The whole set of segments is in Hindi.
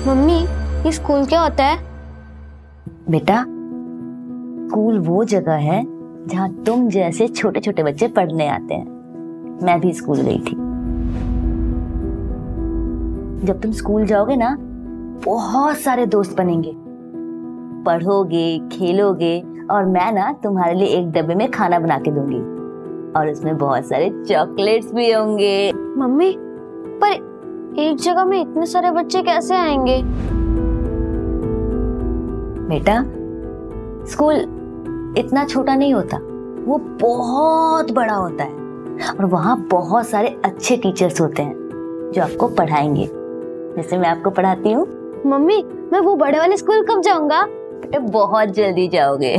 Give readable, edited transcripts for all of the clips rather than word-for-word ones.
मम्मी, ये स्कूल क्या होता है? बेटा, स्कूल वो जगह है जहाँ तुम जैसे छोटे छोटे बच्चे पढ़ने आते हैं। मैं भी स्कूल गई थी। जब तुम स्कूल जाओगे ना, बहुत सारे दोस्त बनेंगे, पढ़ोगे, खेलोगे, और मैं ना तुम्हारे लिए एक डब्बे में खाना बना के दूंगी और उसमें बहुत सारे चॉकलेट्स भी होंगे। मम्मी, पर एक जगह में इतने सारे बच्चे कैसे आएंगे? बेटा, स्कूल इतना छोटा नहीं होता, वो बहुत बड़ा होता है और वहाँ बहुत सारे अच्छे टीचर्स होते हैं जो आपको पढ़ाएंगे, जैसे मैं आपको पढ़ाती हूँ। मम्मी, मैं वो बड़े वाले स्कूल कब जाऊंगा? बेटा, बहुत जल्दी जाओगे।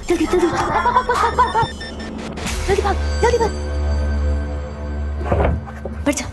जल्दी जल्दी जल्दी भाग, जल्दी भाग, बढ़ जा।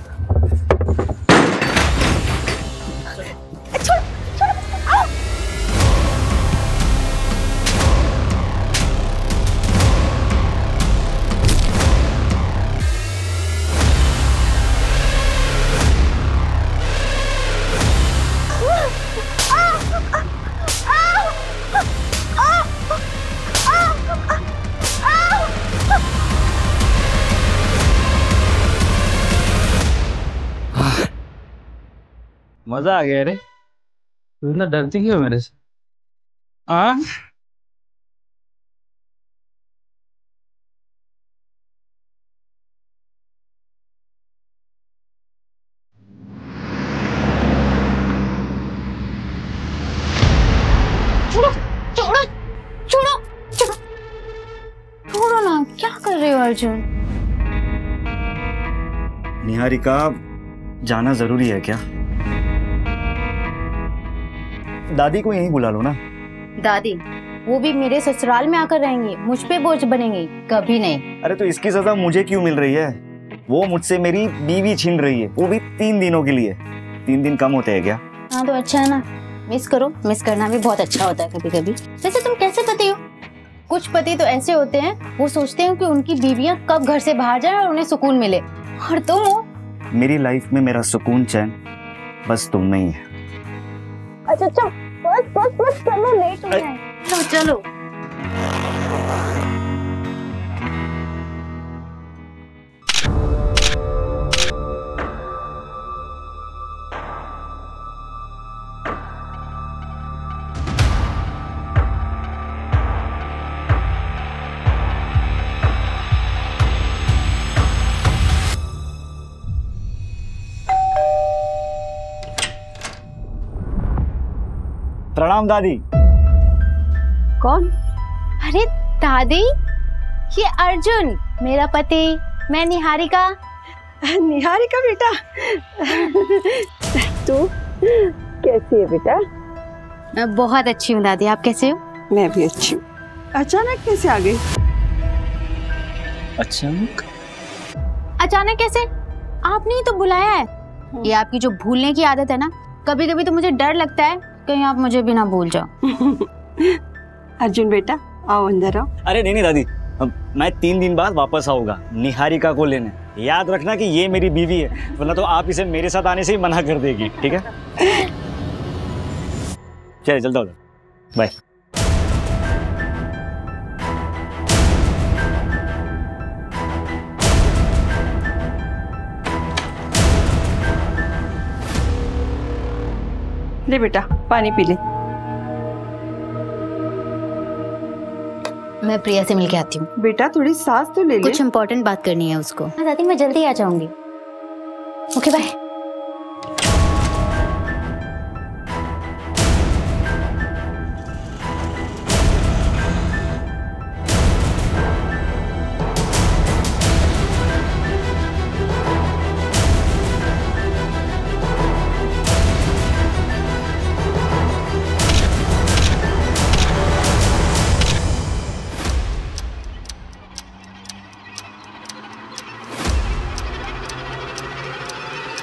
मजा आ गया रे। तू इतना डरती क्यों मेरे से? छोड़ो छोड़ो छोड़ो छोड़ो छोड़ो ना, क्या कर रहे हो अर्जुन? निहारिका, जाना जरूरी है क्या? दादी को यहीं बुला लो ना। दादी, वो भी मेरे ससुराल में आकर रहेंगी, मुझ पे बोझ बनेंगी? कभी नहीं। अरे तो इसकी सजा मुझे क्यों मिल रही है? वो मुझसे मेरी बीवी छीन रही है, वो भी 3 दिनों के लिए। 3 दिन कम होते हैं क्या? हाँ तो अच्छा है ना, मिस करो। मिस करना भी बहुत अच्छा होता है कभी कभी। वैसे तुम कैसे पति हो? कुछ पति तो ऐसे होते हैं, वो सोचते हैं कि उनकी बीवियां कब घर से बाहर जाए और उन्हें सुकून मिले, और तुम हो। मेरी लाइफ में मेरा सुकून चैन बस तुम में ही है। अच्छा अच्छा, बस बस बस, चलो, लेट हो गए। चलो चलो। प्रणाम दादी। कौन? अरे दादी, ये अर्जुन मेरा पति, मैं निहारिका। निहारिका बेटा, तू कैसी है बेटा? मैं बहुत अच्छी हूँ दादी, आप कैसे हो? मैं भी अच्छी हूँ। अचानक कैसे आ गई? अचानक? अचानक कैसे? आपने ही तो बुलाया है। ये आपकी जो भूलने की आदत है ना, कभी कभी तो मुझे डर लगता है कहीं आप मुझे भी ना भूल जाओ। अर्जुन बेटा, आओ अंदर आओ। अरे नहीं नहीं दादी, मैं 3 दिन बाद वापस आऊंगा निहारिका को लेने। याद रखना कि ये मेरी बीवी है, वरना तो आप इसे मेरे साथ आने से ही मना कर देगी, ठीक है? चलिए जल्दी हो, बाय। ले बेटा, पानी पी ले। मैं प्रिया से मिलके आती हूँ। बेटा थोड़ी सांस तो ले ले। कुछ इम्पोर्टेंट बात करनी है उसको। हाँ दादी, मैं जल्दी आ जाऊंगी। Okay bye.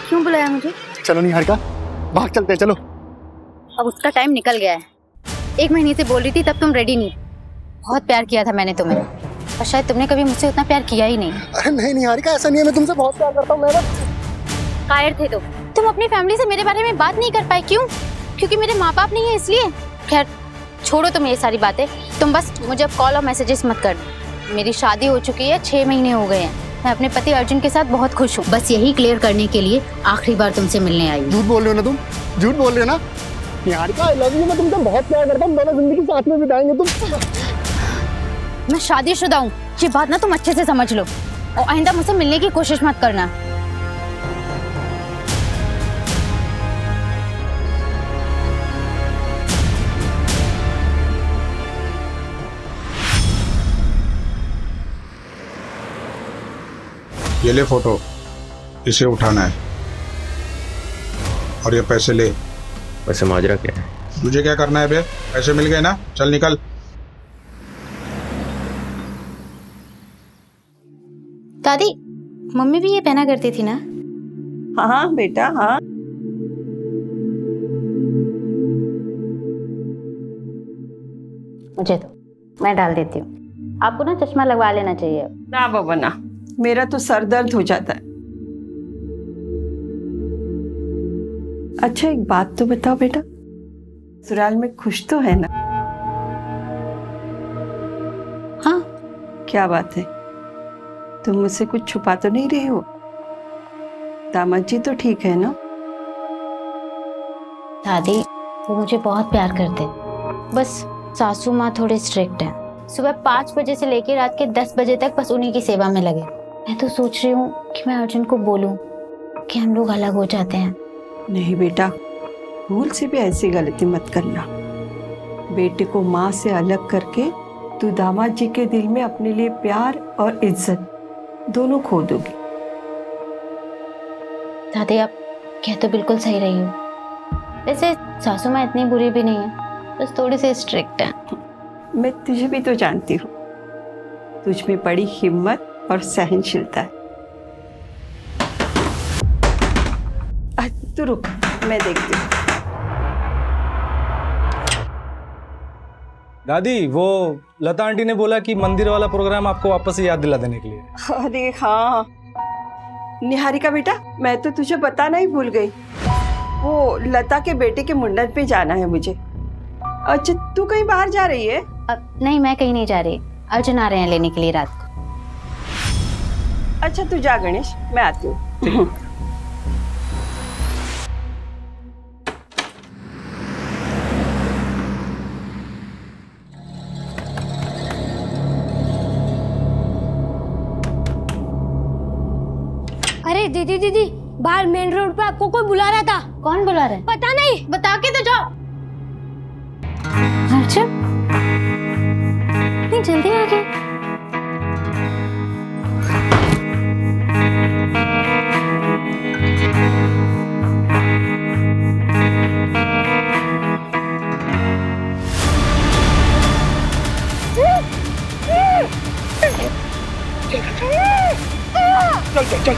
क्यों बुलाया मुझे? चलो निहारिका, भाग चलते हैं, चलो। अब उसका टाइम निकल गया है। 1 महीने से बोल रही थी तब तुम रेडी नहीं। बहुत प्यार किया था मैंने तुम्हें, और शायद तुमने कभी मुझसे उतना प्यार किया ही नहीं। अरे नहीं निहारिका, ऐसा नहीं है, मैं तुमसे बहुत प्यार करता हूँ। मैं कायर थे तुम अपनी फैमिली से मेरे बारे में बात नहीं कर पाए। क्यों? क्योंकि मेरे माँ बाप नहीं है इसलिए। खैर छोड़ो तुम ये सारी बातें। तुम बस मुझे अब कॉल और मैसेजेस मत कर। मेरी शादी हो चुकी है, 6 महीने हो गए हैं। मैं अपने पति अर्जुन के साथ बहुत खुश हूँ। बस यही क्लियर करने के लिए आखिरी बार तुमसे मिलने आई हूँ। झूठ बोल रहे हो ना तुम, झूठ बोल रहे हो ना निहारिका। आई लव यू, मैं तुमसे बहुत प्यार करता हूँ। दोनों जिंदगी साथ में बिताएंगे तुम। मैं शादीशुदा हूँ, ये बात ना तुम अच्छे से समझ लो, और आइंदा मुझसे मिलने की कोशिश मत करना। ये ले फोटो, इसे उठाना है और ये पैसे ले। वैसे माजरा क्या है? तुझे क्या करना है बे? पैसे मिल गए ना, चल निकल। दादी, मम्मी भी ये पहना करती थी ना? हाँ बेटा हाँ। मुझे तो, मैं डाल देती हूँ। आपको ना चश्मा लगवा लेना चाहिए। ना बाबा ना, मेरा तो सर दर्द हो जाता है। अच्छा एक बात तो बताओ बेटा, ससुराल में खुश तो है ना? हाँ। क्या बात है, तुम मुझसे कुछ छुपा तो नहीं रही हो? दामाद जी तो ठीक है ना? दादी वो मुझे बहुत प्यार करते हैं, बस सासू माँ थोड़े स्ट्रिक्ट हैं। सुबह 5 बजे से लेकर रात के 10 बजे तक बस उन्हीं की सेवा में लगे। मैं तो सोच रही हूँ कि मैं अर्जुन को बोलूँ कि हम लोग अलग हो जाते हैं। नहीं बेटा, भूल से भी ऐसी गलती मत करना। बेटे को माँ से अलग करके तू दामाद जी के दिल में अपने लिए प्यार और इज्जत दोनों खो दोगी। दादी आप कह तो बिल्कुल सही रही हो। वैसे सासू माँ इतनी बुरी भी नहीं है, बस थोड़ी सी स्ट्रिक्ट है। मैं तुझे भी तो जानती हूँ, तुझ में बड़ी हिम्मत और सहनशीलता है। तू रुक, मैं देखती हूँ। दादी, वो लता आंटी ने बोला कि मंदिर वाला प्रोग्राम आपको वापस से याद दिला देने के लिए। अरे हाँ निहारिका बेटा, मैं तो तुझे बताना ही भूल गई। वो लता के बेटे के मुंडन पे जाना है मुझे। अच्छा तू कहीं बाहर जा रही है? नहीं मैं कहीं नहीं जा रही, अर्जुन आ रहे हैं लेने के लिए रात को। अच्छा तू जा गणेश, मैं आती हूँ। अरे दीदी दीदी, बाहर मेन रोड पे आपको कोई बुला रहा था। कौन बुला रहा है? पता नहीं, बता के तो जाओ। अर्जुन नहीं जल्दी आ गए। चल चल चल।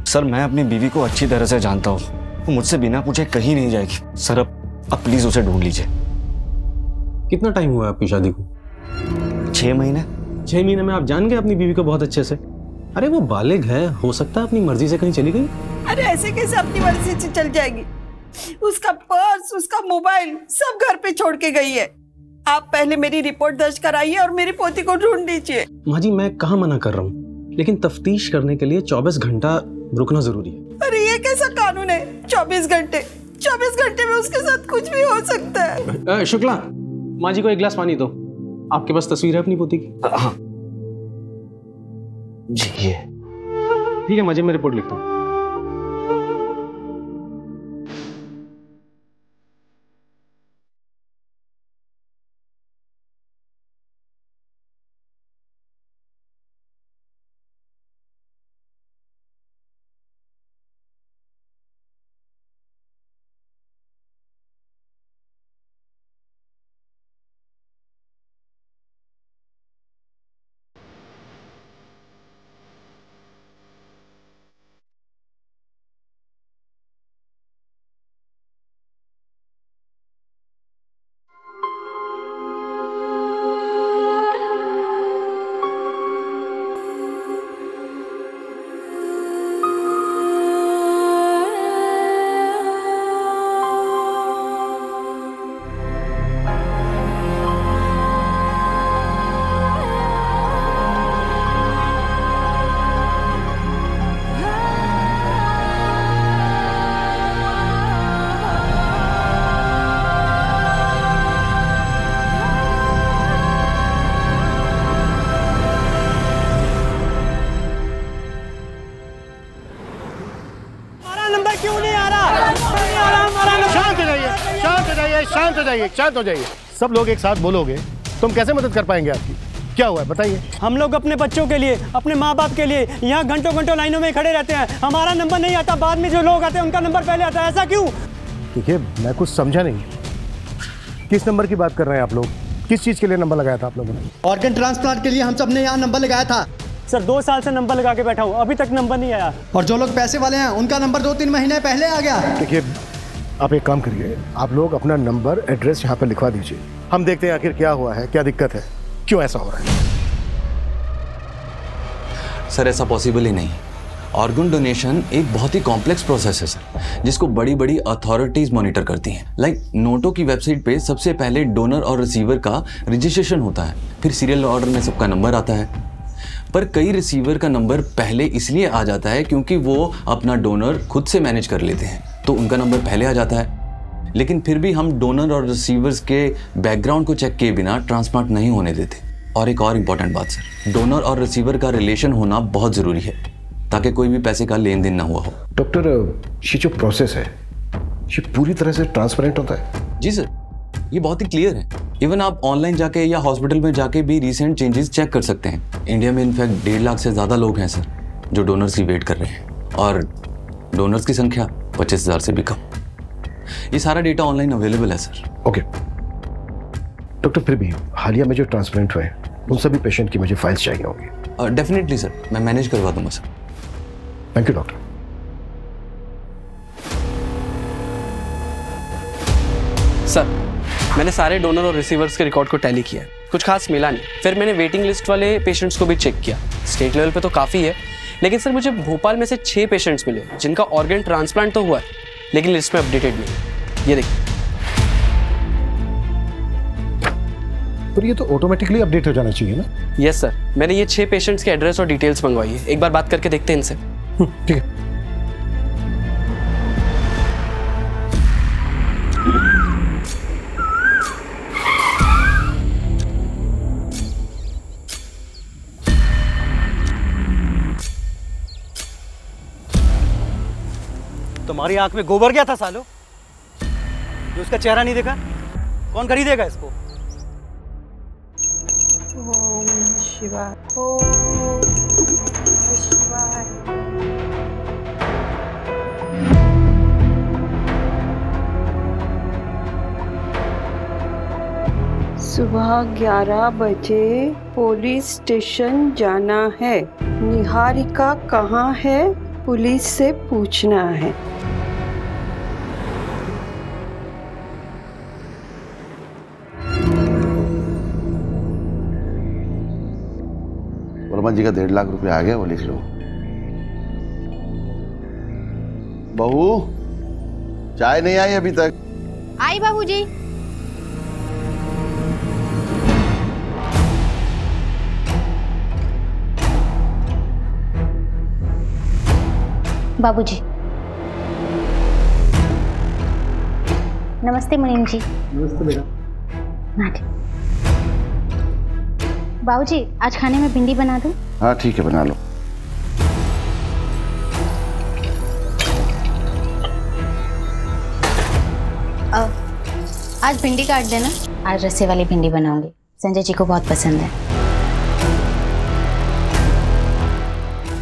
सर मैं अपनी बीवी को अच्छी तरह से जानता हूँ, वो मुझसे बिना पूछे कहीं नहीं जाएगी। सर अब प्लीज उसे ढूंढ लीजिए। कितना टाइम हुआ है आपकी शादी को? 6 महीने। 6 महीने में आप जान गए अपनी बीवी को बहुत अच्छे से? अरे वो बालिग है, हो सकता है अपनी मर्जी से कहीं चली गई। अरे ऐसे कैसे अपनी मर्जी से चल जाएगी? उसका पर्स, उसका मोबाइल सब घर पे छोड़ के गई है। आप पहले मेरी रिपोर्ट दर्ज कराइए और मेरी पोती को ढूंढ लीजिए। माँ जी मैं कहाँ मना कर रहा हूँ, लेकिन तफ्तीश करने के लिए 24 घंटा रुकना जरूरी है। अरे ये कैसा कानून है? 24 घंटे? 24 घंटे में उसके साथ कुछ भी हो सकता है। शुक्ला, माँ जी को एक गिलास पानी दो। आपके पास तस्वीर है अपनी पोती की? हाँ जी ये। ठीक है माँ जी, मैं रिपोर्ट लिखता हूँ। शांत हो जाइए, शांत हो जाइए। सब लोग एक साथ बोलोगे तो हम कैसे मदद कर पाएंगे आपकी? क्या हुआ है बताइए। हम लोग अपने बच्चों के लिए, अपने माँ बाप के लिए यहाँ घंटों घंटों लाइनों में खड़े रहते हैं। हमारा नंबर नहीं आता, बाद में जो लोग आते हैं उनका नंबर पहले आता है। ऐसा क्यों? देखिए, मैं कुछ समझा नहीं। किस नंबर की बात कर रहे हैं आप लोग? किस चीज़ के लिए नंबर लगाया था आप लोगों ने? ऑर्गन ट्रांसप्लांट के लिए हम सब ने यहाँ नंबर लगाया था सर। 2 साल से नंबर लगा के बैठा हूँ, अभी तक नंबर नहीं आया। और जो लोग पैसे वाले हैं उनका नंबर 2-3 महीने पहले आ गया। देखिए, आप एक काम करिए, आप लोग अपना नंबर, एड्रेस यहाँ पर लिखवा दीजिए। हम देखते हैं आखिर क्या हुआ है, क्या दिक्कत है, क्यों ऐसा हो रहा है। सर ऐसा पॉसिबल ही नहीं। ऑर्गन डोनेशन एक बहुत ही कॉम्प्लेक्स प्रोसेस है सर, जिसको बड़ी बड़ी अथॉरिटीज मॉनिटर करती हैं। लाइक नोटो की वेबसाइट पे सबसे पहले डोनर और रिसीवर का रजिस्ट्रेशन होता है, फिर सीरियल ऑर्डर में सबका नंबर आता है। पर कई रिसीवर का नंबर पहले इसलिए आ जाता है क्योंकि वो अपना डोनर खुद से मैनेज कर लेते हैं, तो उनका नंबर पहले आ जाता है। लेकिन फिर भी हम डोनर और रिसीवर्स के बैकग्राउंड को चेक किए बिना ट्रांसप्लांट नहीं होने देते। और एक और इम्पॉर्टेंट बात सर, डोनर और रिसीवर का रिलेशन होना बहुत ज़रूरी है ताकि कोई भी पैसे का लेन देन ना हुआ हो। डॉक्टर, ये जो प्रोसेस है ये पूरी तरह से ट्रांसपेरेंट होता है? जी सर, ये बहुत ही क्लियर है। इवन आप ऑनलाइन जाके या हॉस्पिटल में जाके भी रिसेंट चेंजेस चेक कर सकते हैं। इंडिया में इनफैक्ट 1.5 लाख से ज़्यादा लोग हैं सर जो डोनर्स की वेट कर रहे हैं, और डोनर्स की संख्या 25,000 से भी कम। ये सारा डेटा ऑनलाइन अवेलेबल है सर। ओके डॉक्टर, फिर भी हालिया में जो ट्रांसप्लांट हुए उन सभी पेशेंट की मुझे फाइल्स चाहिए होंगी। डेफिनेटली सर, मैं मैनेज करवा दूंगा sir. Thank you doctor. Sir, मैंने सारे डोनर और रिसीवर्स के रिकॉर्ड को टैली किया, कुछ खास मिला नहीं। फिर मैंने वेटिंग लिस्ट वाले पेशेंट्स को भी चेक किया। स्टेट लेवल पे तो काफ़ी है, लेकिन सर मुझे भोपाल में से 6 पेशेंट्स मिले जिनका ऑर्गन ट्रांसप्लांट तो हुआ है, लेकिन लिस्ट में अपडेटेड नहीं। ये देखिए। पर ये तो ऑटोमेटिकली अपडेट हो जाना चाहिए ना? यस सर, मैंने ये 6 पेशेंट्स के एड्रेस और डिटेल्स मंगवाई है। एक बार बात करके देखते हैं इनसे। ठीक है। तुम्हारी आंख में गोबर गया था सालो, जो उसका चेहरा नहीं देखा? कौन खरीदेगा इसको? ओम शिवाय, ओम शिवाय। सुबह 11 बजे पुलिस स्टेशन जाना है। निहारिका कहाँ है? पुलिस से पूछना है। वर्मा जी का 1.5 लाख रुपया आ गया, वो लिख लो। बहू, चाय नहीं आई अभी तक? आई बाबूजी। बाबूजी। नमस्ते मुनीम जी। नमस्ते बेटा। बाबूजी, आज खाने में भिंडी बना दूं? हाँ ठीक है, बना लो। आज भिंडी काट देना। आज रस्से वाली भिंडी बनाऊंगी, संजय जी को बहुत पसंद है।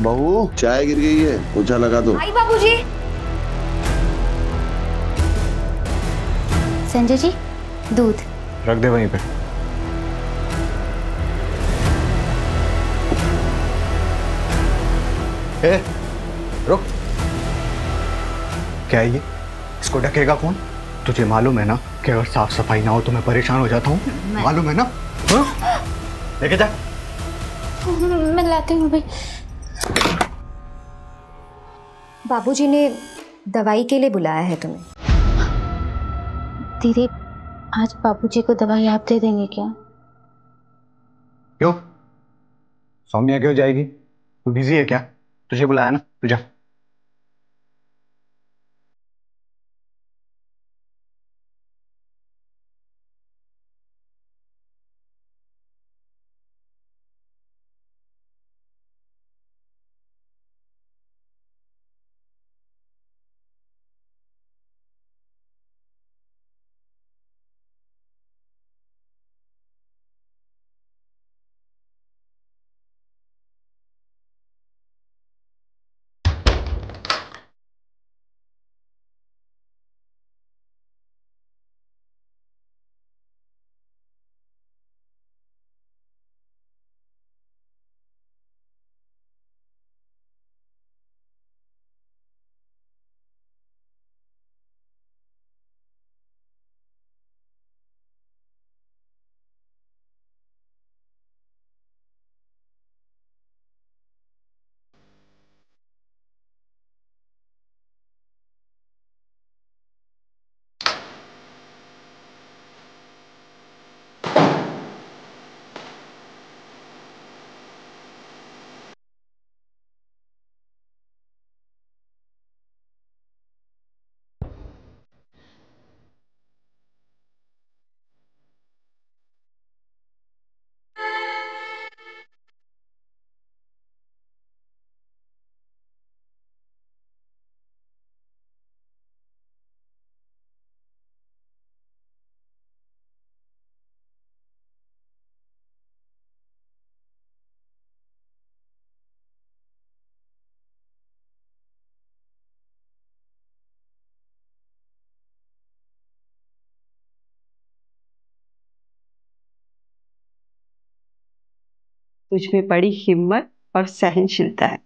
बहू, चाय गिर गई है, पोछा लगा दो। आई बाबूजी। संजय जी, दूध रख दे वहीं पे। ए, रुक। क्या है ये? इसको ढकेगा कौन? तुझे मालूम है ना कि अगर साफ सफाई ना हो तो मैं परेशान हो जाता हूँ, मालूम है ना? लेके जा। मैं लाती हूँ भाई। बाबूजी ने दवाई के लिए बुलाया है तुम्हें। दीदी, आज बाबूजी को दवाई आप दे देंगे क्या? क्यों? सौम्या क्यों जाएगी? तू बिजी है क्या? तुझे बुलाया ना, तू जा। तुझ में बड़ी हिम्मत और सहनशीलता है।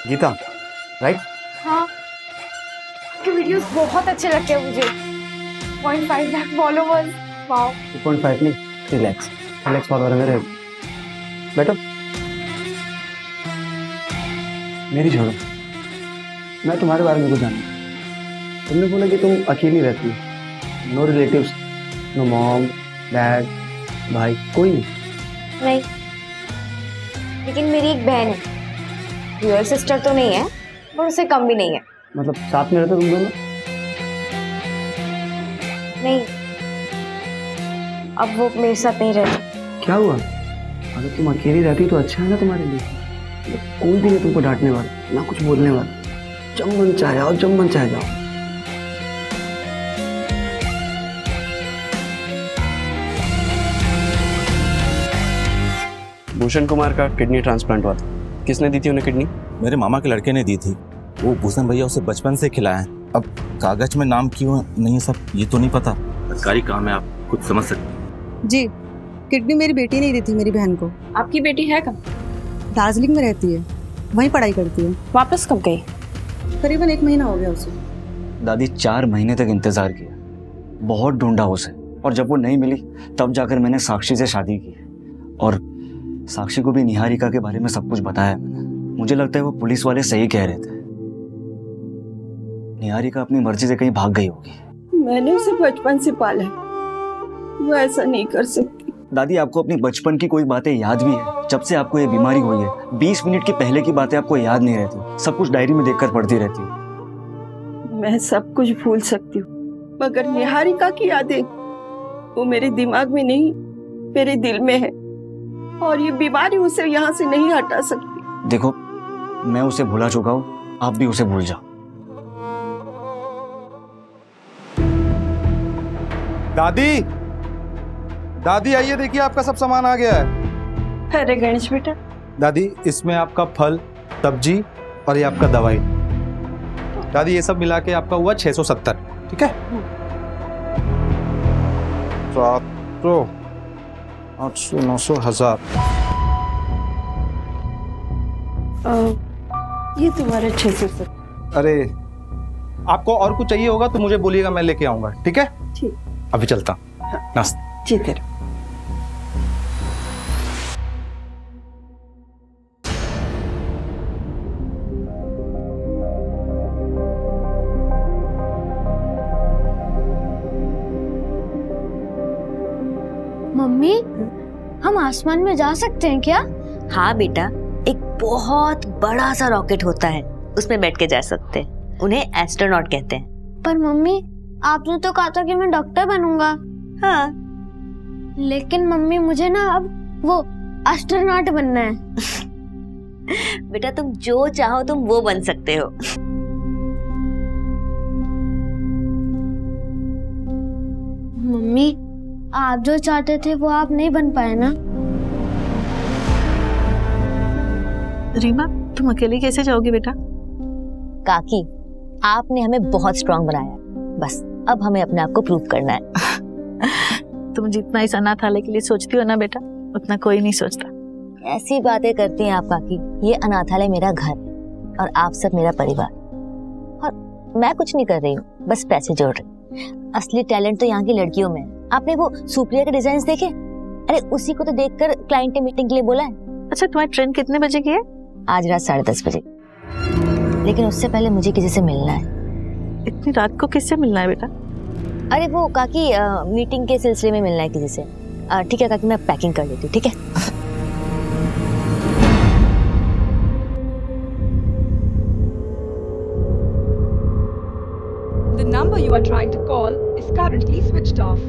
गीता, राइट? हाँ, आपके वीडियोस बहुत अच्छे लगते हैं मुझे। 0.5 लाख फॉलोवर्स, वाओ। 2.5 नहीं, रिलैक्स फॉलोअर है मेरे। बैठो, मेरी छोड़ो, मैं तुम्हारे बारे में कुछ जानूं। तुमने बोला कि तुम अकेली रहती हो, no relatives, no mom, dad, भाई, कोई नहीं, लेकिन मेरी एक बहन है। रियल सिस्टर तो नहीं है, पर उससे कम भी नहीं है। मतलब साथ में रहते तुम दोनों? नहीं, अब वो मेरे साथ नहीं रहती। क्या हुआ? अगर तुम अकेली रहती तो अच्छा है ना तुम्हारे लिए। मतलब कोई भी नहीं तुमको डांटने वाला, ना कुछ बोलने वाला। जब मन चाहे आओ, जब मन चाहे जाओ। भूषण कुमार का किडनी ट्रांसप्लांट हुआ था। किसने दी थी उन्हें किडनी? मेरे मामा के लड़के ने दी थी। वो भूषण भैया उसे बचपन से खिलाए हैं। अब कागज में नाम क्यों नहीं है सब ये तो नहीं पता। सरकारी काम है, आप खुद समझ सकते हैं। जी, किडनी मेरी बेटी ने दी थी मेरी बहन को। आपकी बेटी है कहाँ? दार्जिलिंग में रहती है, वहीं पढ़ाई करती है। वापस कब गई? करीबन 1 महीना हो गया उसे। दादी 4 महीने तक इंतजार किया, बहुत ढूंढा उसे, और जब वो नहीं मिली तब जाकर मैंने साक्षी से शादी की। और साक्षी को भी निहारिका के बारे में सब कुछ बताया मैंने। मुझे लगता है वो पुलिस वाले सही कह रहे थे, निहारिका अपनी मर्जी से कहीं भाग गई होगी। मैंने उसे बचपन से पाला है, वो ऐसा नहीं कर सकती। दादी, आपको अपनी बचपन की कोई बातें याद भी है? जब से आपको ये बीमारी हुई है 20 मिनट के पहले की बातें आपको याद नहीं रहती, सब कुछ डायरी में देखकर पढ़ती रहती हूँ। मैं सब कुछ भूल सकती हूँ, मगर निहारिका की यादें वो मेरे दिमाग में नहीं, मेरे दिल में है, और ये बीमारी उसे यहाँ से नहीं हटा सकती। देखो, मैं उसे भुला चुका हूँ, आप भी उसे भूल जाओ। दादी, दादी आइए, देखिए आपका सब सामान आ गया है। अरे गणेश बेटा। दादी, इसमें आपका फल, सब्जी और ये आपका दवाई। दादी, ये सब मिला के आपका हुआ 670, ठीक है? 700, 800, 900, 1000। ये तुम्हारे 670। अरे, आपको और कुछ चाहिए होगा तो मुझे बोलिएगा, मैं लेके आऊंगा, ठीक है? ठीक। अभी चलता हूँ। नाश्ता। जी तेरा। मम्मी, हम आसमान में जा सकते हैं क्या? हाँ बेटा, एक बहुत बड़ा सा रॉकेट होता है, उसमें बैठ के जा सकते हैं। उन्हें एस्ट्रोनॉट कहते हैं। पर मम्मी, आपने तो कहा था कि मैं डॉक्टर बनूंगा। हाँ, लेकिन मम्मी मुझे ना अब वो एस्ट्रोनॉट बनना है। बेटा, तुम जो चाहो तुम वो बन सकते हो। मम्मी, आप जो चाहते थे वो आप नहीं बन पाए ना? रीमा, तुम अकेले कैसे जाओगी बेटा? काकी, आपने हमें बहुत स्ट्रांग बनाया, बस अब हमें अपने आप को प्रूव करना है। तुम जितना इस अनाथालय के लिए सोचती हो ना बेटा, उतना कोई नहीं सोचता। ऐसी बातें करती हैं आप काकी। ये अनाथालय मेरा घर है और आप सब मेरा परिवार, और मैं कुछ नहीं कर रही हूँ, बस पैसे जोड़ रही। असली टैलेंट तो यहाँ की लड़कियों में है। आपने वो सुप्रिया के डिजाइन देखे? अरे उसी को तो देखकर क्लाइंट ने मीटिंग के लिए बोला है। अच्छा, तुम्हारी ट्रेन कितने बजे की है? आज रात 10:30 बजे। लेकिन उससे पहले मुझे किसी से मिलना है। इतनी रात को किससे मिलना है बेटा? अरे वो काकी मीटिंग के सिलसिले में मिलना है किसी से। ठीक है काकी, मैं पैकिंग कर लेती हूँ, ठीक है? The number you are trying to call is currently switched off.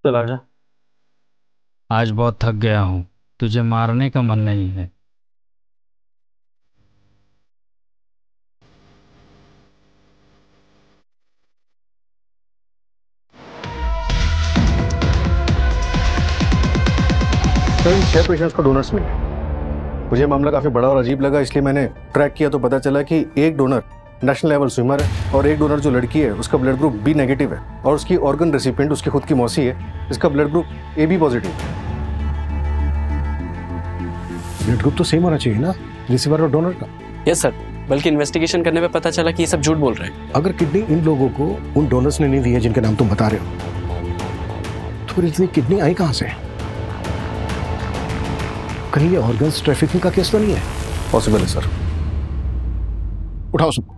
चला जा। आज बहुत थक गया हूँ, तुझे मारने का मन नहीं है। तो इन 6 पेशेंट्स को डोनर्स मिले। मुझे मामला काफी बड़ा और अजीब लगा, इसलिए मैंने ट्रैक किया तो पता चला कि एक डोनर नेशनल लेवल स्विमर है और एक डोनर जो लड़की है उसका ब्लड ग्रुप बी नेगेटिव है और उसकी ऑर्गन रेसिपिएंट उसकी खुद की मौसी है, इसका ब्लड ग्रुप AB पॉजिटिव है। ब्लड ग्रुप तो सेम होना चाहिए ना रिसीवर और डोनर का। यस सर, बल्कि इन्वेस्टिगेशन करने पे पता चला कि ये सब झूठ बोल रहे हैं। अगर किडनी इन लोगों को उन डोनर्स ने नहीं दी है जिनके नाम तुम बता रहे हो, तो फिर इतनी किडनी आई कहां से? कहीं ये ऑर्गन्स ट्रैफिकिंग का केस तो नहीं है? पॉसिबल है सर। उठाओ सबको।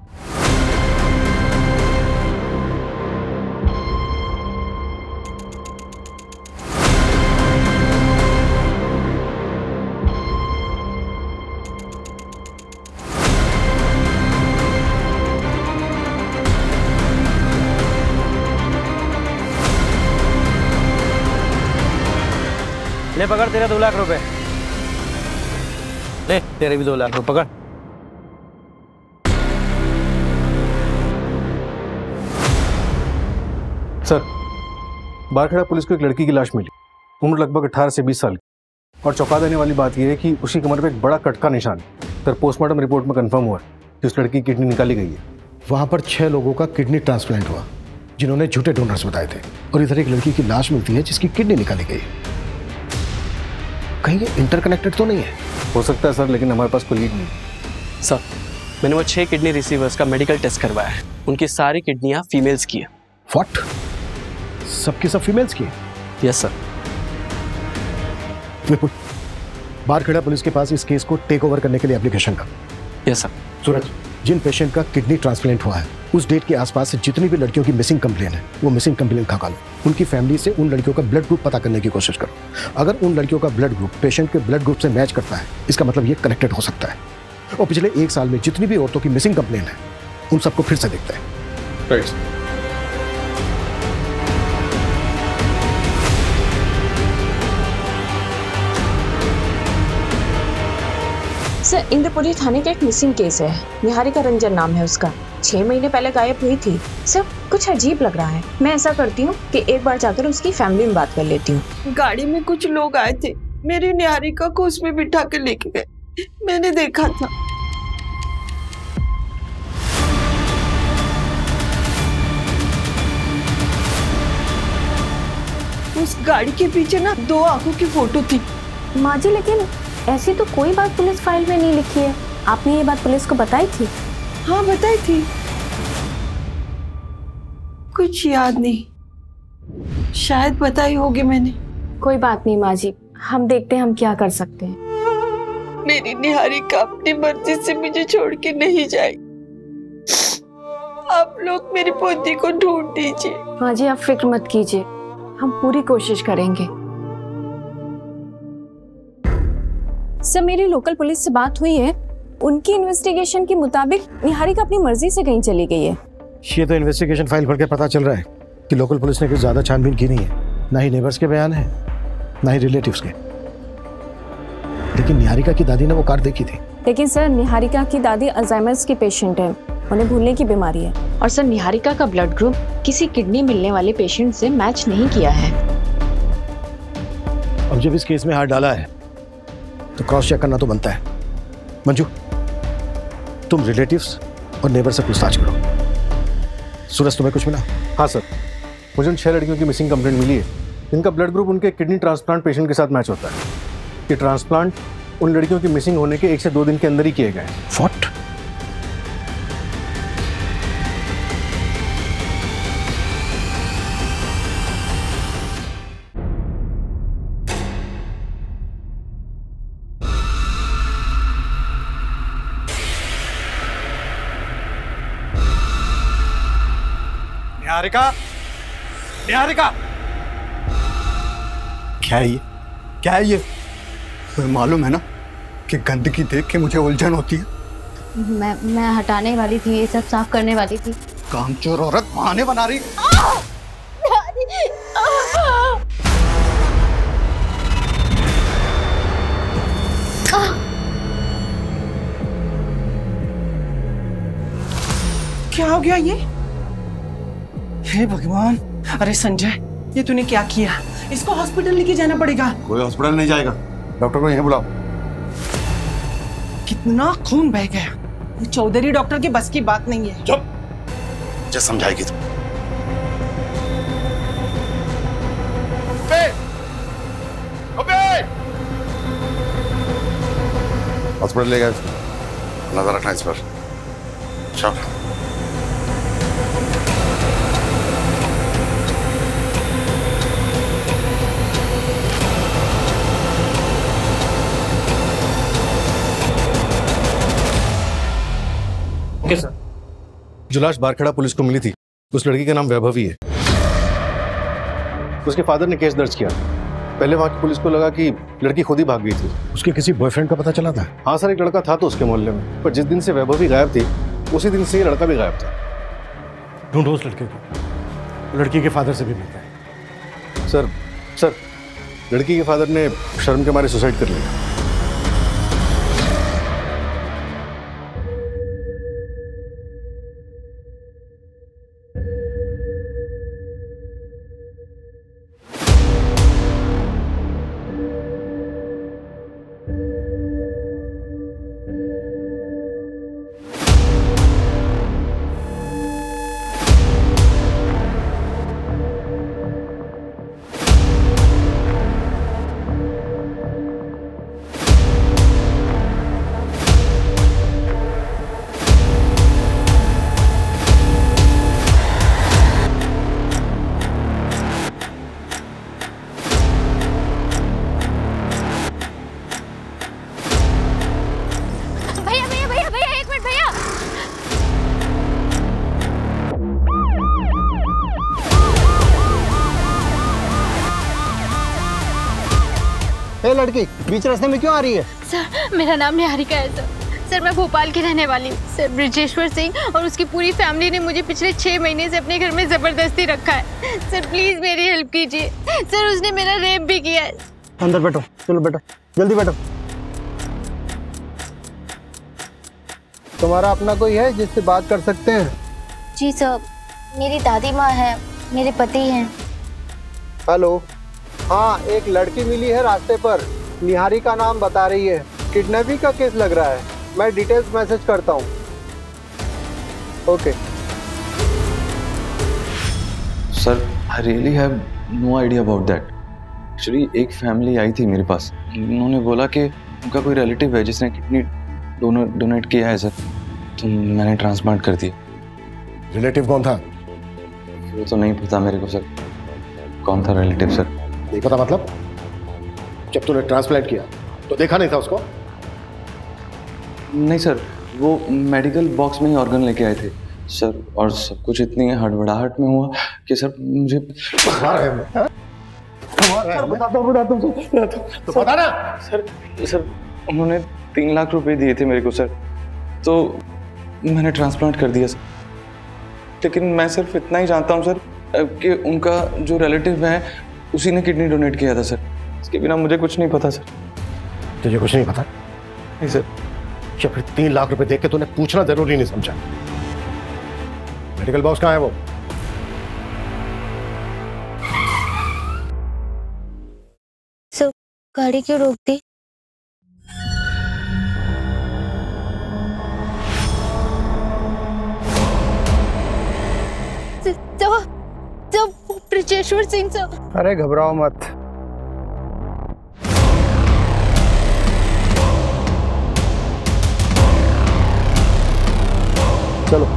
ले पकड़, तेरा 2 लाख रुपए। ले तेरे भी 2 लाख रुपए पकड़। सर, बारखेड़ा पुलिस को एक लड़की की लाश मिली, उम्र लगभग 18 से 20 साल की, और चौंका देने वाली बात यह है कि उसकी कमर पे एक बड़ा कट का निशान है। सर, पोस्टमार्टम रिपोर्ट में कंफर्म हुआ कि उस लड़की की किडनी निकाली गई है। वहां पर 6 लोगों का किडनी ट्रांसप्लांट हुआ जिन्होंने झूठे डोनर्स बताए थे, और इधर एक लड़की की लाश मिलती है जिसकी किडनी निकाली गई। कहीं ये इंटरकनेक्टेड तो नहीं है? हो सकता है सर, लेकिन हमारे पास कोई लीड नहीं। सर, मैंने वो 6 किडनी रिसीवर्स का मेडिकल टेस्ट करवाया है, उनकी सारी किडनियां फीमेल्स की है। व्हाट? सबकी सब फीमेल्स की? Yes sir. Vipul, Barkheda police के पास इस केस को टेक ओवर करने के लिए एप्लीकेशन का। Yes sir. सूरज, जिन पेशेंट का किडनी ट्रांसप्लांट हुआ है उस डेट के आसपास से जितनी भी लड़कियों की मिसिंग कंप्लेन है वो मिसिंग कंप्लेन खंगा लो। उनकी फैमिली से उन लड़कियों का ब्लड ग्रुप पता करने की कोशिश करो। अगर उन लड़कियों का ब्लड ग्रुप पेशेंट के ब्लड ग्रुप से मैच करता है, इसका मतलब ये कनेक्टेड हो सकता है। और पिछले 1 साल में जितनी भी औरतों की मिसिंग कंप्लेन है उन सबको फिर से देखते हैं। सर, सर इंद्रपुरी थाने का एक मिसिंग केस है। निहारिका रंजन नाम है उसका। 6 महीने पहले गायब हुई थी। सर कुछ अजीब लग रहा है। मैं ऐसा करती हूँ कि एक बार जाकर उसकी फैमिली में बात कर लेती हूँ। गाड़ी में कुछ लोग आए थे, मेरी निहारिका को उसमें बिठा के लेके गए। मैंने देखा था। उस गाड़ी के पीछे ना 2 आंखों की फोटो थी। माँ जी लेकिन ऐसी तो कोई बात पुलिस फाइल में नहीं लिखी है। आपने ये बात पुलिस को बताई थी? हाँ बताई थी, कुछ याद नहीं, शायद बताई होगी मैंने। कोई बात नहीं माँ जी, हम देखते हैं हम क्या कर सकते हैं। मेरी निहारिका अपनी मर्जी से मुझे छोड़ के नहीं जाएगी। आप लोग मेरी पोती को ढूंढ दीजिए। माँ जी आप फिक्र मत कीजिए, हम पूरी कोशिश करेंगे। सर मेरी लोकल पुलिस से बात हुई है। उनकी इन्वेस्टिगेशन के मुताबिक निहारिका अपनी मर्जी से कहीं चली गई है। ये तो इन्वेस्टिगेशन फाइल पढ़ के पता चल रहा है कि लोकल पुलिस ने कुछ ज्यादा छानबीन की नहीं है। ना ही नेबर्स के बयान है, ना ही रिलेटिव्स के। लेकिन निहारिका की दादी ने वो कार देखी थी। लेकिन सर निहारिका की दादी अल्जाइमर्स की पेशेंट है, उन्हें भूलने की बीमारी है। और सर निहारिका का ब्लड ग्रुप किसी किडनी मिलने वाले पेशेंट से मैच नहीं किया है। अब जब इस केस में हाथ डाला है तो क्रॉस चेक करना तो बनता है। मंजू तुम रिलेटिव्स और नेबर से पूछताछ करो। सूरज तुम्हें कुछ मिला? हाँ सर, मुझे उन 6 लड़कियों की मिसिंग कंप्लेंट मिली है। इनका ब्लड ग्रुप उनके किडनी ट्रांसप्लांट पेशेंट के साथ मैच होता है। ये ट्रांसप्लांट उन लड़कियों की मिसिंग होने के 1 से 2 दिन के अंदर ही किए गए। व्हाट? निहारिका, निहारिका, क्या है ये? क्या है ये? तुम्हें मालूम है ना कि गंदगी देख के मुझे उलझन होती है। मैं हटाने वाली थी, ये सब साफ करने वाली थी। कामचोर औरत बहाने बना रही। क्या हो गया ये? हे भगवान! अरे संजय, ये तूने क्या किया? इसको हॉस्पिटल लेके जाना पड़ेगा। कोई हॉस्पिटल नहीं जाएगा, डॉक्टर को यहीं बुलाओ। कितना खून बह गया। ये चौधरी डॉक्टर के बस की बात नहीं है। चुप, जो समझाएगी तुम। हॉस्पिटल ले गए, नजर रखना इस पर। चल। सर, जो लाश बारखेड़ा पुलिस को मिली थी उस लड़की का नाम वैभवी है। उसके फादर ने केस दर्ज किया। पहले वहां की पुलिस को लगा कि लड़की खुद ही भाग गई थी। उसके किसी बॉयफ्रेंड का पता चला था? हाँ सर, एक लड़का था तो उसके मोहल्ले में, पर जिस दिन से वैभवी गायब थी उसी दिन से ये लड़का भी गायब था। ढूंढो उस लड़के को, लड़की के फादर से भी मिलता है। सर, लड़की के फादर ने शर्म के मारे सुसाइड कर लिया। ए लड़की, बीच रास्ते में क्यों आ रही है? सर, मेरा नाम निहारिका है सर। सर, मैं भोपाल की रहने वाली हूँ। सर, ब्रिजेश्वर सिंह और उसकी पूरी फैमिली ने मुझे पिछले 6 महीने से अपने घर में जबरदस्ती रखा है। सर, प्लीज मेरी हेल्प कीजिए। सर, उसने मेरा रेप भी किया है। अंदर बैठो, चलो बैठो, जल्दी बैठो। तुम्हारा अपना कोई है जिससे बात कर सकते हैं? जी सर, मेरी दादी माँ है, मेरे पति हैं। हेलो, हाँ एक लड़की मिली है रास्ते पर, निहारी का नाम बता रही है। किडनैपिंग का केस लग रहा है, मैं डिटेल्स मैसेज करता हूँ। Okay sir, I really have no idea about that. Actually एक फैमिली आई थी मेरे पास, उन्होंने बोला कि उनका कोई रिलेटिव है जिसने किडनी डोनेट किया है सर, तो मैंने ट्रांसप्लांट कर दिया। रिलेटिव कौन था? वो तो नहीं पता मेरे को सर, कौन था रिलेटिव सर। नहीं पता मतलब? जब तूने ट्रांसप्लांट किया तो देखा नहीं था उसको? नहीं सर, वो मेडिकल बॉक्स में ही ऑर्गन लेके आए थे सर, और सब कुछ इतनी हड़बड़ाहट में हुआ कि सर मुझे बता ना सर उन्होंने 3 लाख रुपए दिए थे मेरे को सर, तो मैंने ट्रांसप्लांट कर दिया सर। लेकिन मैं सिर्फ इतना ही जानता हूँ सर कि उनका जो रिलेटिव है उसी ने किडनी डोनेट किया था सर, इसके बिना मुझे कुछ नहीं पता सर। तुझे कुछ नहीं पता? नहीं सर। या फिर 3 लाख रुपए देख के तूने पूछना जरूरी नहीं समझा? मेडिकल बॉक्स कहाँ है वो? सर, गाड़ी क्यों रोक दी? ब्रिजेश्वर सिंह सर। अरे घबराओ मत, चलो।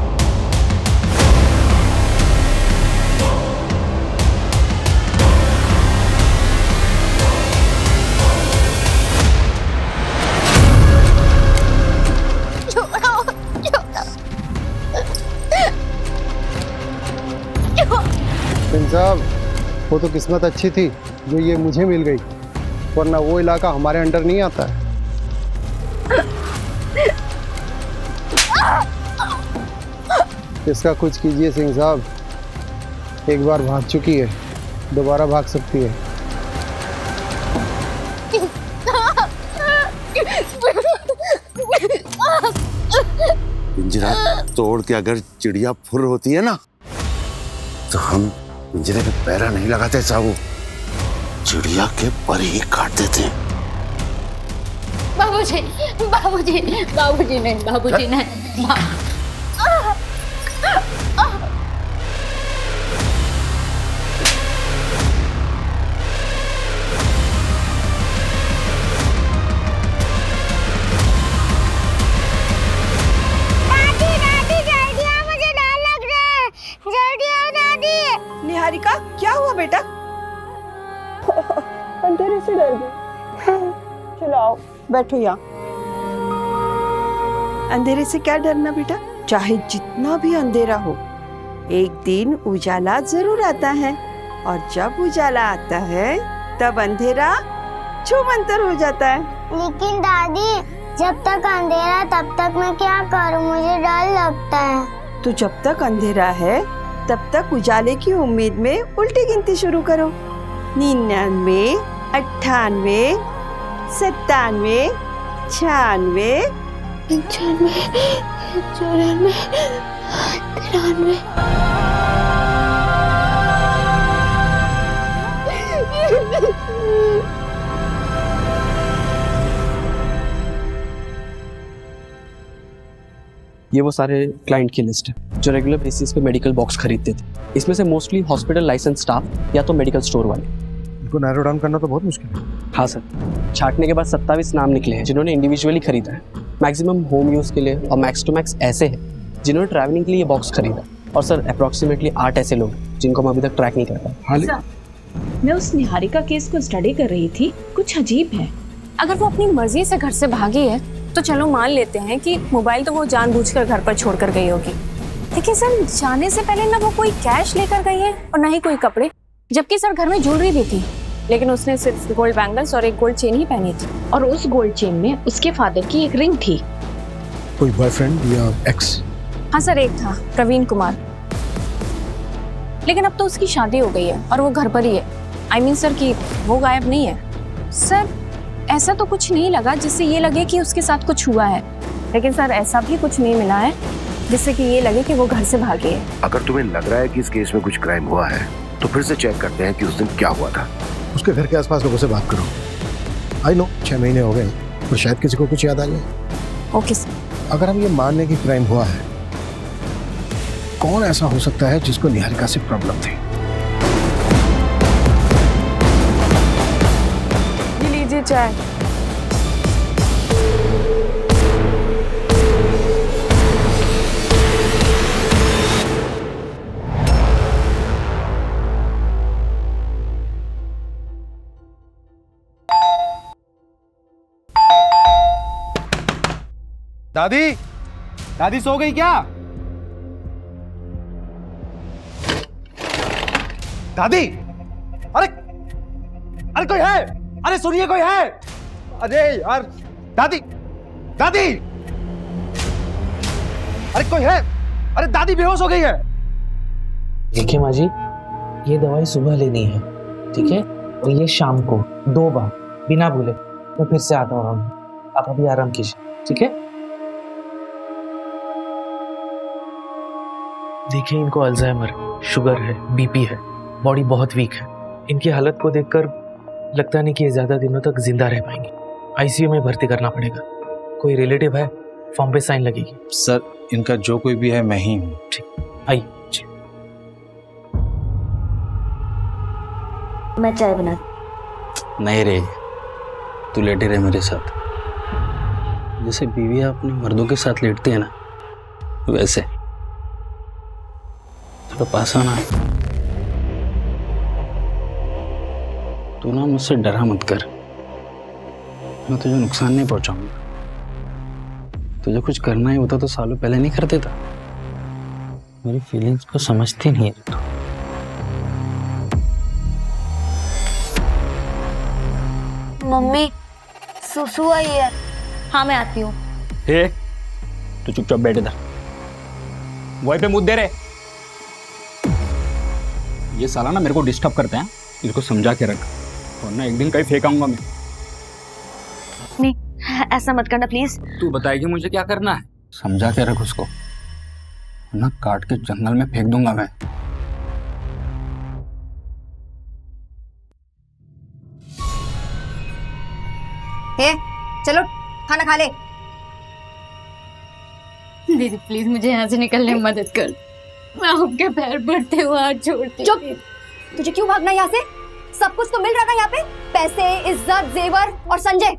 सिंह साहब, वो तो किस्मत अच्छी थी जो ये मुझे मिल गई, वरना वो इलाका हमारे अंडर नहीं आता है। इसका कुछ कीजिए सिंह साहब, एक बार भाग चुकी है, दोबारा भाग सकती है। पिंजरा तोड़ के अगर चिड़िया फुर होती है ना, तो हम पिंजरे पे पैरा नहीं लगाते साहब, चिड़िया के पर ही काट देते हैं। बाबूजी, बाबूजी, बाबूजी नहीं, बाबूजी नहीं। निहारिका, क्या हुआ बेटा? अंधेरे से डर गई। चलो आओ, बैठो यहाँ। अंधेरे से क्या डरना बेटा, चाहे जितना भी अंधेरा हो, एक दिन उजाला जरूर आता है, और जब उजाला आता है तब अंधेरा छूमंतर हो जाता है। लेकिन दादी, जब तक अंधेरा तब तक मैं क्या करूं, मुझे डर लगता है। तो जब तक अंधेरा है तब तक उजाले की उम्मीद में उल्टी गिनती शुरू करो। 99, 98, 97, 96, 95, 94, 93। ये वो सारे क्लाइंट की लिस्ट है जो रेगुलर बेसिस पे मेडिकल बॉक्स खरीदते थे। इसमें से मोस्टली हॉस्पिटल लाइसेंस स्टाफ या तो मेडिकल स्टोर वाले। इनको नैरो डाउन करना तो बहुत मुश्किल है। हाँ सर, छाटने के बाद 27 नाम निकले हैं जिन्होंने इंडिविजुअली खरीदा है। मैक्सिमम होम यूज़ के लिए और मैक्स टू मैक्स ऐसे हैं जिन्होंने ट्रैवलिंग के लिए ये बॉक्स खरीदा। और सर अप्रॉक्सीमेटली 8 ऐसे लोग जिनको हम अभी तक ट्रैक नहीं कर पाए। मैं उस निहारिका केस को स्टडी कर रही थी, कुछ अजीब है। अगर वो अपनी मर्जी से घर से भागी है तो चलो मान लेते हैं कि मोबाइल तो वो जानबूझकर घर पर छोड़कर गई होगी, लेकिन सर जाने से पहले ना वो कोई कैश लेकर गई है और ना ही कोई कपड़े, जबकि सर घर में ज्वेलरी भी थी, लेकिन उसने सिर्फ गोल्ड बैंगल्स और एक गोल्ड चेन ही पहनी थी। और उस गोल्ड चेन में उसके फादर की एक रिंग थी। कोई बॉयफ्रेंड या एक्स? हाँ सर, एक था प्रवीण कुमार, लेकिन अब तो उसकी शादी हो गई है और वो घर पर ही है। आई मीन सर कि वो गायब नहीं है। सर ऐसा तो कुछ नहीं लगा जिससे ये लगे कि उसके साथ कुछ हुआ है। लेकिन सर ऐसा भी कुछ नहीं मिला है जिससे कि ये लगे कि वो घर से भागी है। अगर तुम्हें लग रहा है कि इस केस में कुछ क्राइम हुआ है तो फिर से चेक करते हैं कि उस दिन क्या हुआ था। उसके घर के आसपास लोगों से बात करो। आई नो 6 महीने हो गए और शायद किसी को कुछ याद आ जाए। Okay sir. अगर हम ये मान लें कि क्राइम हुआ है, कौन ऐसा हो सकता है जिसको निहारिका से प्रॉब्लम थी? ये लीजिए चाय। दादी, दादी सो गई क्या? दादी, अरे अरे कोई है? अरे सुनिए, कोई है? अरे यार, दादी, दादी, अरे कोई है? अरे दादी बेहोश हो गई है। देखिए माँ जी, ये दवाई सुबह लेनी है, ठीक है? और ये शाम को 2 बार बिना भूले। मैं फिर से आता हूँ, आप अभी आराम कीजिए, ठीक है? देखिए, इनको अल्जाइमर, शुगर है, बीपी है, बॉडी बहुत वीक है। इनकी हालत को देखकर लगता नहीं कि ये ज्यादा दिनों तक जिंदा रह पाएंगे। आईसीयू में भर्ती करना पड़ेगा। कोई रिलेटिव है? फॉर्म पे साइन लगेगी। सर, इनका जो कोई भी है मैं ही हूँ। ठीक, आइए। मैं चाय बना। नहीं रे, तू लेटे रहे मेरे साथ। जैसे बीवियां अपने मर्दों के साथ लेटती है ना, वैसे थोड़ा पास आना। तू ना मुझसे डरा मत कर, मैं तुझे नुकसान नहीं पहुंचाऊंगा। तुझे कुछ करना ही होता तो सालों पहले नहीं कर देता। मेरी फीलिंग्स को समझती नहीं है तू। मम्मी, सुसु आई है। हाँ मैं आती हूँ। तू चुपचाप बैठ इधर, वहीं पे मुद्दे रहे। ये साला ना मेरे को डिस्टर्ब करते हैं, इसको समझा के रख, वरना एक दिन कहीं फेंकाऊंगा मैं। नहीं, ऐसा मत करना प्लीज। तू बताएगी मुझे क्या करना है? समझा के रख उसको, वरना काट के जंगल में फेंक दूंगा मैं। चलो खाना खा ले। दीदी प्लीज मुझे यहाँ से निकलने में मदद कर। मैं आपके पैर पड़ते हुए हाथ छोड़ती। चुप! तुझे क्यों भागना यहाँ से? सब कुछ तो मिल रहा था यहाँ पे, पैसे, इज्जत, जेवर और संजय,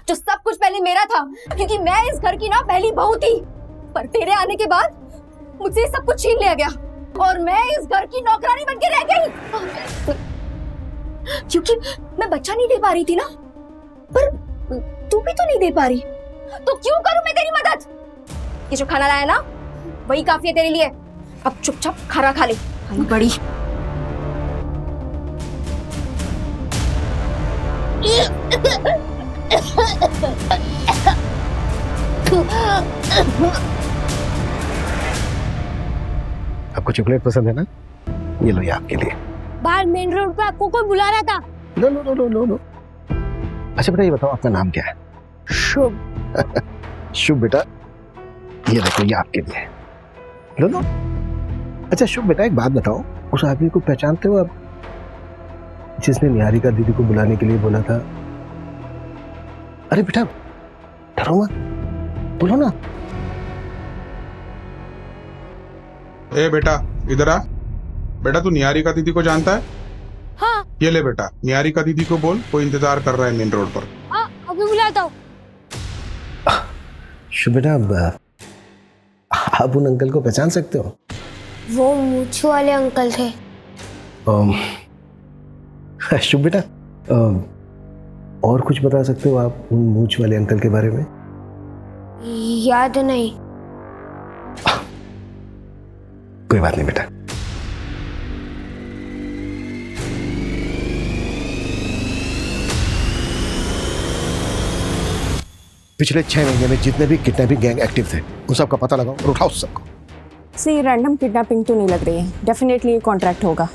जो सब कुछ पहले मेरा था, क्योंकि मैं इस घर की ना पहली बहू थी। पर तेरे आने के बाद मुझसे सब कुछ छीन लिया गया और मैं इस घर की नौकरानी बनके रह गई। क्योंकि मैं बच्चा नहीं दे पा रही थी ना, पर तू भी तो नहीं दे पा रही, तो क्यों करूं मैं तेरी मदद? ये जो खाना लाया ना, वही काफी है तेरे लिए। अब चुपचाप खाना खा ले, बड़ी। आपको चॉकलेट पसंद है ना? ये लो, ये आपके लिए। बाहर मेन रोड पे आपको कोई बुला रहा था। No no no no no no. अच्छा बेटा, ये बताओ आपका नाम क्या है? शुभ। शुभ बेटा, ये देखो, ये आपके लिए। लो लो। अच्छा शुभ बेटा, एक बात बताओ, उस आदमी को पहचानते हो आप, जिसने निहारिका दीदी को बुलाने के लिए बोला था? अरे बेटा डरो मत, बोलो ना। ए बेटा इधर आ। बेटा तू निहारिका दीदी को जानता है? हाँ। ये ले बेटा, निहारिका दीदी को बोल, कोई इंतजार कर रहा है मेन रोड पर। हाँ, अभी बुलाता हूँ। शुभ बेटा, आप उन अंकल को पहचान सकते हो? वो मूंछ वाले अंकल थे। शुभ बेटा, और कुछ बता सकते हो आप उन मूंछ वाले अंकल के बारे में? याद नहीं। कोई बात नहीं बेटा। पिछले 6 महीने में जितने भी किडनैपिंग गैंग एक्टिव थे, उन सबका पता लगाओ और उठाओ सबको। से ये रैंडम किडनैपिंग तो नहीं लग रही है, डेफिनेटली ये कॉन्ट्रैक्ट होगा।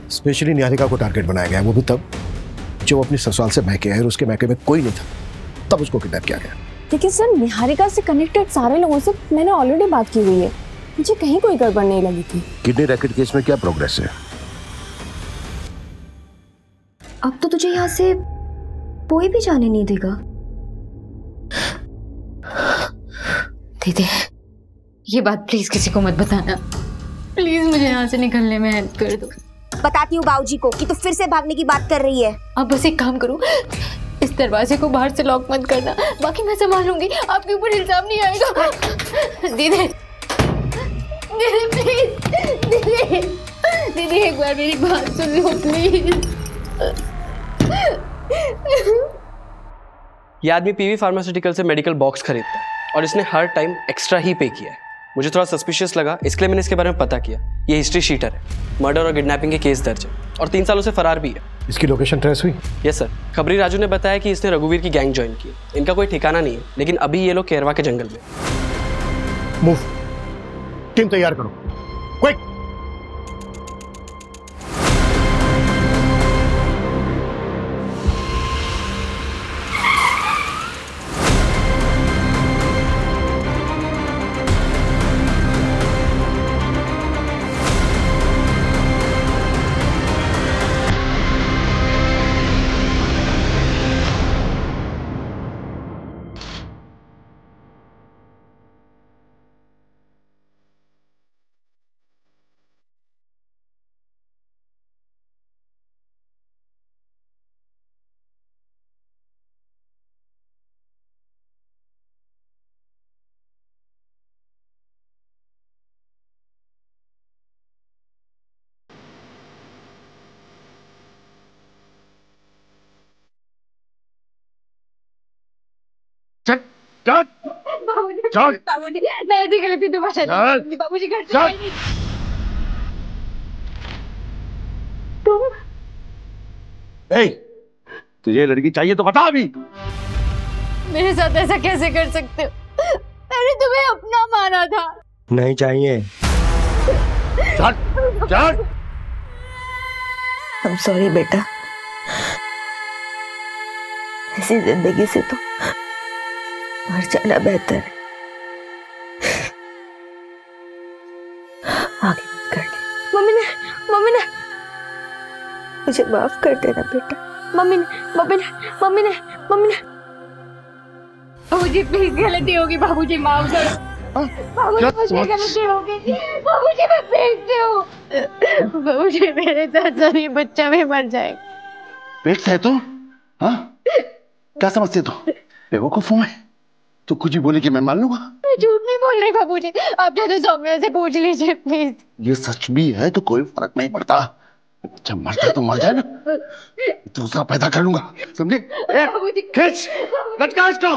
स्पेशली निहारिका को टारगेट बनाया गया, वो भी तब जब अपनी ससुराल से मैके आए और उसके मैके में कोई नहीं था, तब उसको किडनैप किया गया। देखिए सर, निहारिका से कनेक्टेड सारे लोगों से मैंने ऑलरेडी बात की हुई है, मुझे कहीं कोई गड़बड़ नहीं लगी थी। किडनी रैकेट केस में क्या प्रोग्रेस है? अब तो तुझे यहाँ से कोई भी जाने नहीं देगा। दीदी, ये बात प्लीज किसी को मत बताना। प्लीज मुझे यहाँ से निकलने में हेल्प कर दो। बताती हूँ बाबूजी को कि तू फिर से भागने की बात कर रही है। आप बस एक काम करो, इस दरवाजे को बाहर से लॉक मत करना, बाकी मैं संभालूंगी, आपके ऊपर इल्जाम नहीं आएगा। दीदी, दीदी प्लीज, दीदी, दीदी एक बार मेरी बात सुन लो प्लीज। ये आदमी पीवी फार्मास्यूटिकल से मेडिकल बॉक्स खरीदता है और इसने हर टाइम एक्स्ट्रा ही पे किया है। मुझे थोड़ा सस्पिशियस लगा, इसलिए मैंने इसके बारे में पता किया। ये हिस्ट्री शीटर है, मर्डर और किडनैपिंग के केस दर्ज है और 3 सालों से फरार भी है। इसकी लोकेशन ट्रेस हुई? यस सर, खबरी राजू ने बताया कि इसने रघुवीर की गैंग ज्वाइन की। इनका कोई ठिकाना नहीं है, लेकिन अभी ये लोग केरवा के जंगल में। मूव, टीम तैयार करो, क्विक। बाबूजी, मैं ऐसी गलती दोबारा नहीं करूंगी। बाबूजी घर से नहीं। तुम तुझे लड़की चाहिए तो बता अभी। मेरे साथ ऐसा कैसे कर सकते हो? मैंने तुम्हें अपना माना था। नहीं चाहिए। चल, चल। I'm sorry बेटा, ऐसी जिंदगी से तो मर जाना बेहतर है। आगे मत कर ले। मम्मी ने मुझे माफ कर देना बेटा। मम्मी ने बाबूजी प्लीज, गलती होगी बाबूजी, माफ करो। बाबूजी मुझे गलती होगी, बाबूजी मैं भेजती हूँ। बाबूजी मेरे साथ साथ ये बच्चा भी मर जाएगा। बेटा है तू? हाँ, क्या समझते तू? बेवकूफ हूँ मैं? तू कुछ भी बोले कि मैं मान लूंगा? मैं झूठ नहीं बोल रही बाबूजी, आप चाहे सौम्या से पूछ लीजिए प्लीज। ये सच भी है तो कोई फर्क नहीं पड़ता, जब मरता तो मर जाए ना, दूसरा पैदा कर लूंगा, समझे? खींच, लटका इसको।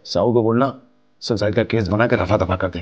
साहू को बोलना सुसाइड का केस बना कर रफा दफा कर दे।